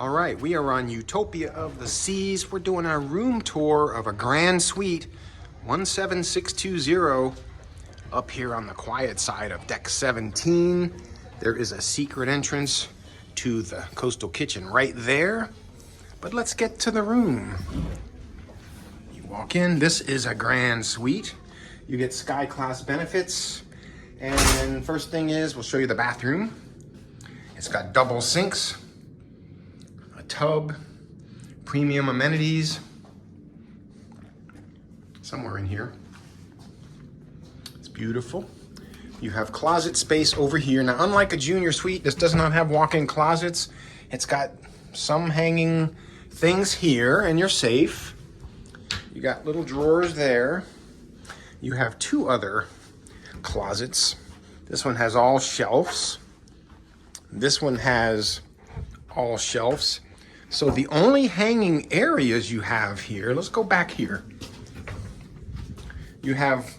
All right, we are on Utopia of the Seas. We're doing our room tour of a grand suite 17620 up here on the quiet side of deck 17. There is a secret entrance to the coastal kitchen right there. But let's get to the room. You walk in, this is a grand suite. You get sky class benefits. And first thing is, we'll show you the bathroom. It's got double sinks, a tub, premium amenities, somewhere in here. It's beautiful. You have closet space over here. Now, unlike a junior suite, this does not have walk-in closets. It's got some hanging things here, and you're safe. You got little drawers there. You have two other closets. This one has all shelves. This one has all shelves. So the only hanging areas you have here, let's go back here. You have,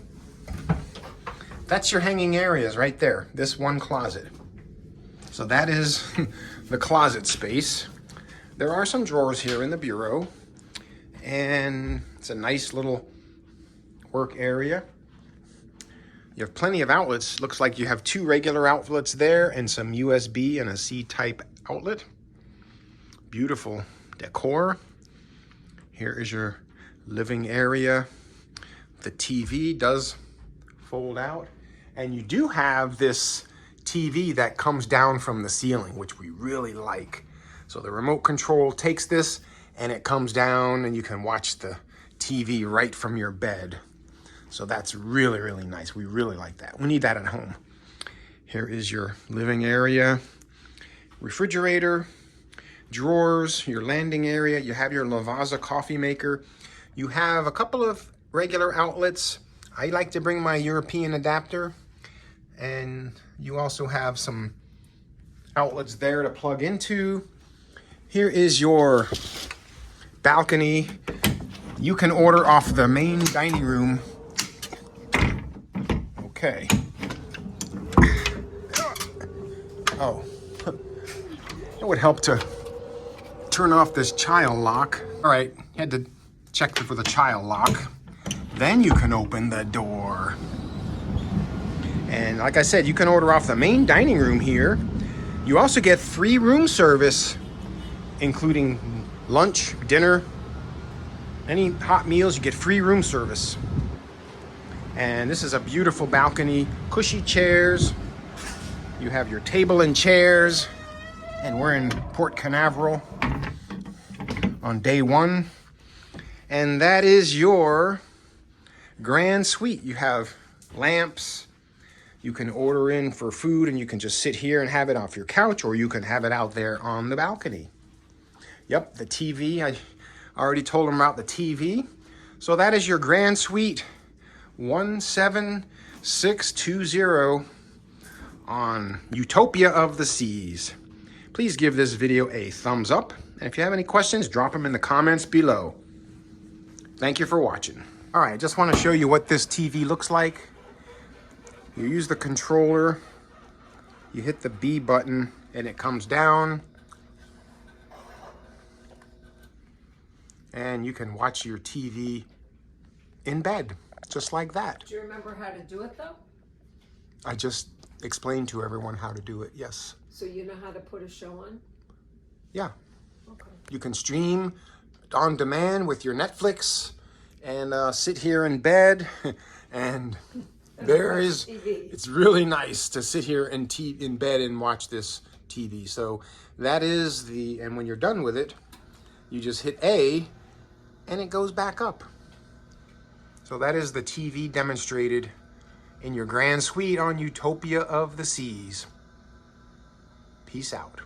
that's your hanging areas right there, this one closet. So that is the closet space. There are some drawers here in the bureau, and it's a nice little work area. You have plenty of outlets. Looks like you have two regular outlets there and some USB and a C-type outlet. Beautiful decor. Here is your living area. The TV does fold out, and you do have this TV that comes down from the ceiling, which we really like. So the remote control takes this and it comes down, and you can watch the TV right from your bed. So that's really, really nice. We really like that. We need that at home. Here is your living area, refrigerator, drawers, your landing area. You have your Lavazza coffee maker. You have a couple of regular outlets. I like to bring my European adapter, and you also have some outlets there to plug into. Here is your balcony. You can order off the main dining room. Okay. Oh, it would help to turn off this child lock. All right, had to check for the child lock. Then you can open the door. And like I said, you can order off the main dining room here. You also get free room service, including lunch, dinner, any hot meals, you get free room service. And this is a beautiful balcony, cushy chairs. You have your table and chairs, and we're in Port Canaveral on day one. And that is your grand suite. You have lamps. You can order in for food, and you can just sit here and have it off your couch, or you can have it out there on the balcony. Yep, the TV, I already told them about the TV. So that is your grand suite 17620 on Utopia of the Seas. Please give this video a thumbs up, and if you have any questions, drop them in the comments below. Thank you for watching. All right, I just want to show you what this TV looks like. You use the controller, you hit the B button, and it comes down. And you can watch your TV in bed, just like that. Do you remember how to do it, though? I just explained to everyone how to do it, yes. So you know how to put a show on? Yeah. Okay. You can stream on demand with your Netflix and sit here in bed and there is TV. It's really nice to sit here in bed and watch this TV. So that is and when you're done with it, you just hit A and it goes back up. So that is the TV demonstrated in your grand suite on Utopia of the Seas. Peace out.